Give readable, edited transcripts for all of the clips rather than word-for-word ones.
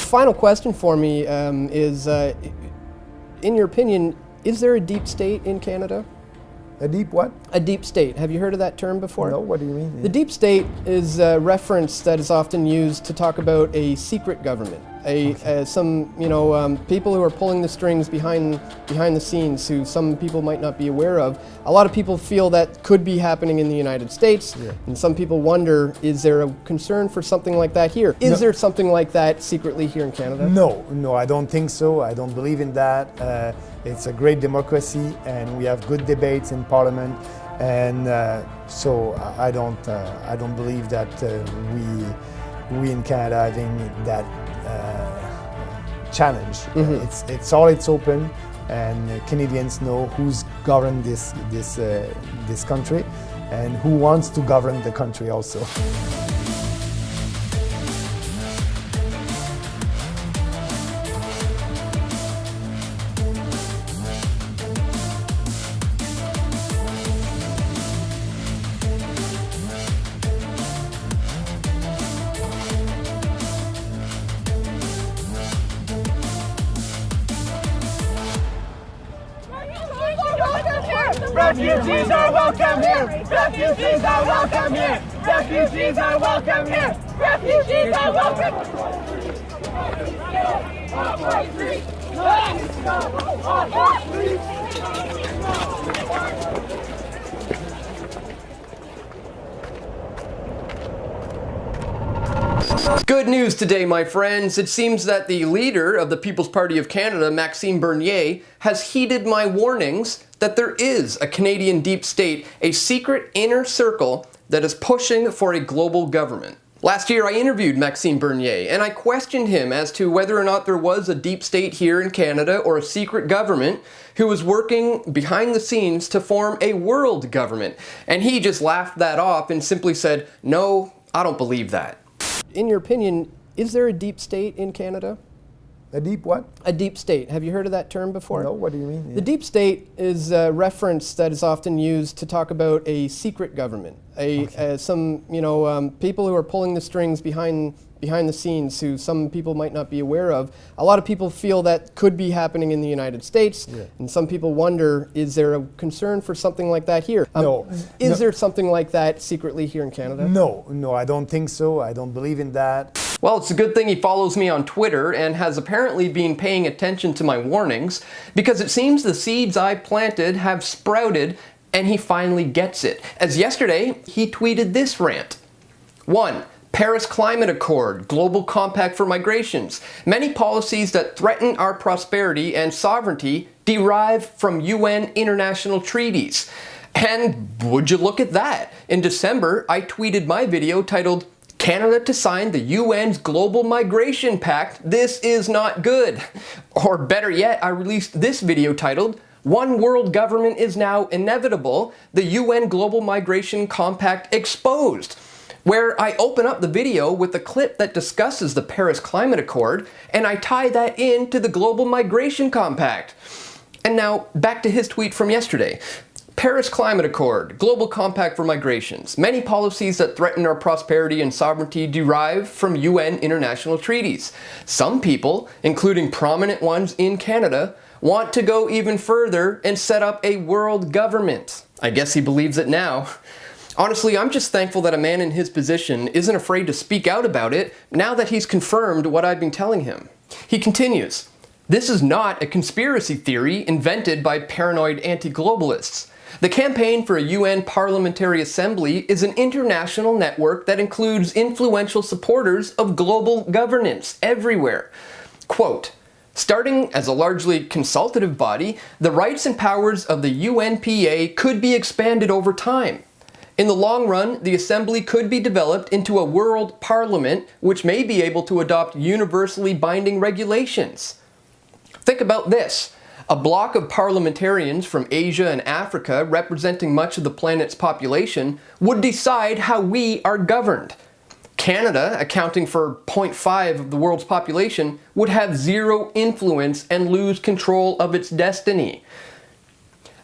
final question for me is, in your opinion, is there a deep state in Canada? A deep what? A deep state. Have you heard of that term before? No, what do you mean? The deep state is a reference that is often used to talk about a secret government. Some people who are pulling the strings behind the scenes, who some people might not be aware of. A lot of people feel that could be happening in the United States, and some people wonder, is there a concern for something like that here? Is there something like that secretly here in Canada? No, I don't think so. I don't believe in that. It's a great democracy, and we have good debates in Parliament, and so I don't believe that we in Canada having that challenge. It's open, and Canadians know who's governed this country, and who wants to govern the country also. Refugees are welcome here! Refugees are welcome here! Refugees are welcome here! Refugees are welcome! Good news today, my friends. It seems that the leader of the People's Party of Canada, Maxime, has heeded my warnings that there is a Canadian deep state, a secret inner circle that is pushing for a global government. Last year I interviewed Maxime Bernier, and I questioned him as to whether or not there was a deep state here in Canada or a secret government who was working behind the scenes to form a world government. And he just laughed that off and simply said, "No, I don't believe that." In your opinion, is there a deep state in Canada? A deep what? A deep state. Have you heard of that term before? No, what do you mean? The deep state is a reference that is often used to talk about a secret government. Some people who are pulling the strings behind the scenes, who some people might not be aware of. A lot of people feel that could be happening in the United States, and some people wonder, is there a concern for something like that here? Is there something like that secretly here in Canada? No, I don't think so. I don't believe in that. Well, it's a good thing he follows me on Twitter and has apparently been paying attention to my warnings, because it seems the seeds I planted have sprouted and he finally gets it. As yesterday, he tweeted this rant. 1. Paris Climate Accord, Global Compact for Migrations. Many policies that threaten our prosperity and sovereignty derive from UN international treaties. And would you look at that? In December, I tweeted my video titled, "Canada to sign the UN's Global Migration Pact, this is not good." Or better yet, I released this video titled, "One world government is now inevitable, the UN Global Migration Compact exposed," where I open up the video with a clip that discusses the Paris Climate Accord, and I tie that into the Global Migration Compact. And now, back to his tweet from yesterday. Paris Climate Accord, Global Compact for Migrations. Many policies that threaten our prosperity and sovereignty derive from UN international treaties. Some people, including prominent ones in Canada, want to go even further and set up a world government. I guess he believes it now. Honestly, I'm just thankful that a man in his position isn't afraid to speak out about it now that he's confirmed what I've been telling him. He continues, "This is not a conspiracy theory invented by paranoid anti-globalists. The Campaign for a UN Parliamentary Assembly is an international network that includes influential supporters of global governance everywhere. Quote, starting as a largely consultative body, the rights and powers of the UNPA could be expanded over time. In the long run, the Assembly could be developed into a world parliament which may be able to adopt universally binding regulations. Think about this. A bloc of parliamentarians from Asia and Africa representing much of the planet's population would decide how we are governed. Canada, accounting for 0.5 of the world's population, would have zero influence and lose control of its destiny.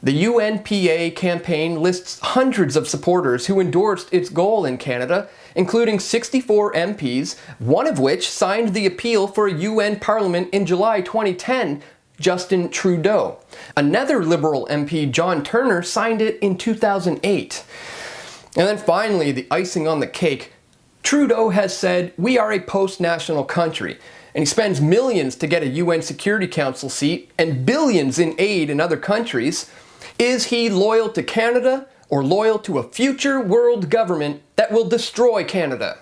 The UNPA campaign lists hundreds of supporters who endorsed its goal in Canada, including 64 MPs, one of which signed the appeal for a UN Parliament in July 2010, Justin Trudeau. Another Liberal MP, John Turner, signed it in 2008. And then finally, the icing on the cake, Trudeau has said, "We are a post-national country," and he spends millions to get a UN Security Council seat and billions in aid in other countries. Is he loyal to Canada or loyal to a future world government that will destroy Canada?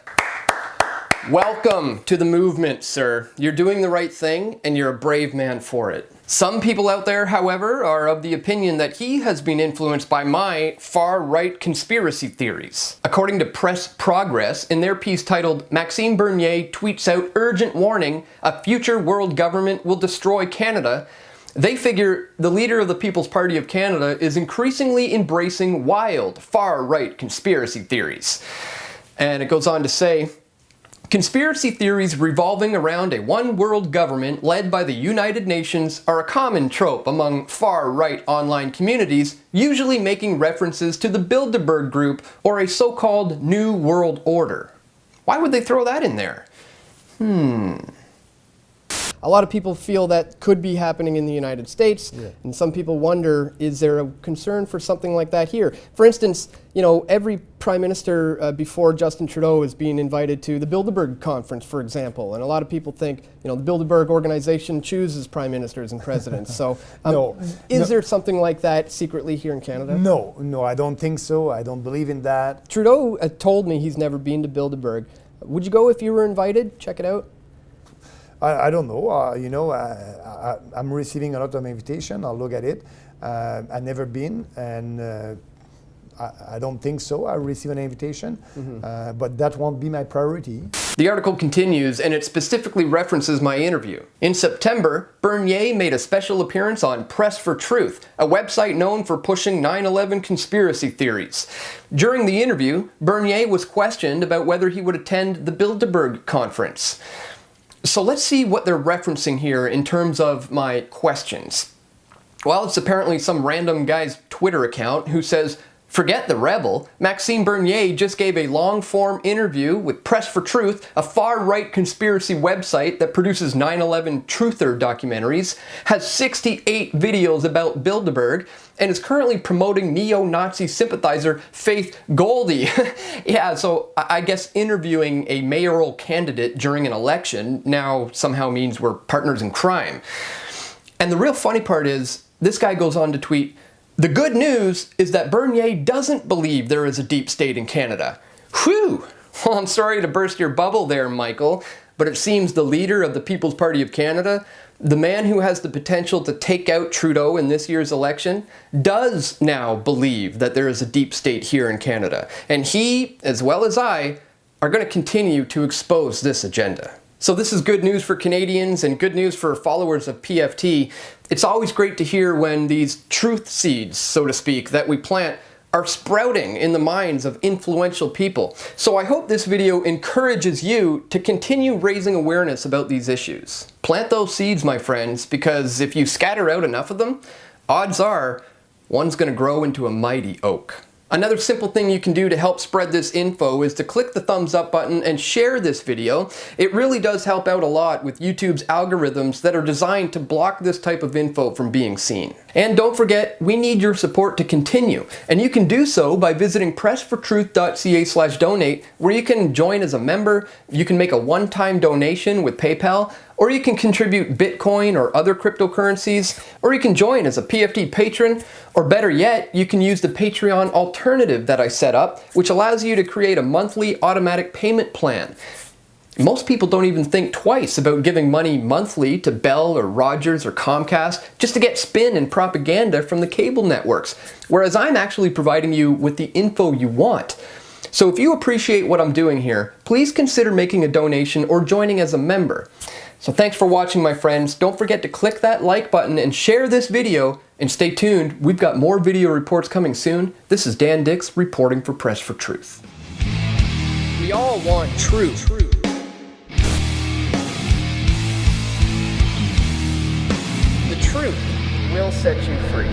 Welcome to the movement, sir. You're doing the right thing and you're a brave man for it. Some people out there, however, are of the opinion that he has been influenced by my far-right conspiracy theories. According to Press Progress, in their piece titled "Maxime Bernier tweets out urgent warning, a future world government will destroy Canada," they figure the leader of the People's Party of Canada is increasingly embracing wild, far-right conspiracy theories. And it goes on to say, "Conspiracy theories revolving around a one-world government led by the United Nations are a common trope among far-right online communities, usually making references to the Bilderberg Group or a so-called New World Order." Why would they throw that in there? A lot of people feel that could be happening in the United States, and some people wonder, is there a concern for something like that here? For instance, you know, every prime minister before Justin Trudeau is being invited to the Bilderberg conference, for example, and a lot of people think, you know, the Bilderberg organization chooses prime ministers and presidents. So, is there something like that secretly here in Canada? No, I don't think so. I don't believe in that. Trudeau told me he's never been to Bilderberg. Would you go if you were invited? Check it out. I don't know. I'm receiving a lot of invitation. I'll look at it. I've never been, and I don't think so. I'll receive an invitation, but that won't be my priority. The article continues, and it specifically references my interview. In September, Bernier made a special appearance on Press for Truth, a website known for pushing 9/11 conspiracy theories. During the interview, Bernier was questioned about whether he would attend the Bilderberg conference. So let's see what they're referencing here in terms of my questions. Well, it's apparently some random guy's Twitter account who says, "Forget the rebel. Maxime Bernier just gave a long-form interview with Press for Truth, a far-right conspiracy website that produces 9/11 truther documentaries, has 68 videos about Bilderberg, and is currently promoting neo-Nazi sympathizer Faith Goldie." Yeah, so I guess interviewing a mayoral candidate during an election now somehow means we're partners in crime. And the real funny part is, this guy goes on to tweet, "The good news is that Bernier doesn't believe there is a deep state in Canada." Whew! Well, I'm sorry to burst your bubble there, Michael, but it seems the leader of the People's Party of Canada, the man who has the potential to take out Trudeau in this year's election, does now believe that there is a deep state here in Canada. And he, as well as I, are going to continue to expose this agenda. So this is good news for Canadians and good news for followers of PFT. It's always great to hear when these truth seeds, so to speak, that we plant are sprouting in the minds of influential people. So I hope this video encourages you to continue raising awareness about these issues. Plant those seeds, my friends, because if you scatter out enough of them, odds are one's going to grow into a mighty oak. Another simple thing you can do to help spread this info is to click the thumbs up button and share this video. It really does help out a lot with YouTube's algorithms that are designed to block this type of info from being seen. And don't forget, we need your support to continue, and you can do so by visiting pressfortruth.ca/donate, where you can join as a member, you can make a one-time donation with PayPal, or you can contribute Bitcoin or other cryptocurrencies, or you can join as a PFT patron, or better yet, you can use the Patreon alternative that I set up, which allows you to create a monthly automatic payment plan. Most people don't even think twice about giving money monthly to Bell or Rogers or Comcast just to get spin and propaganda from the cable networks, whereas I'm actually providing you with the info you want. So if you appreciate what I'm doing here, please consider making a donation or joining as a member. So thanks for watching, my friends. Don't forget to click that like button and share this video, and stay tuned. We've got more video reports coming soon. This is Dan Dix reporting for Press for Truth. We all want truth. The truth will set you free.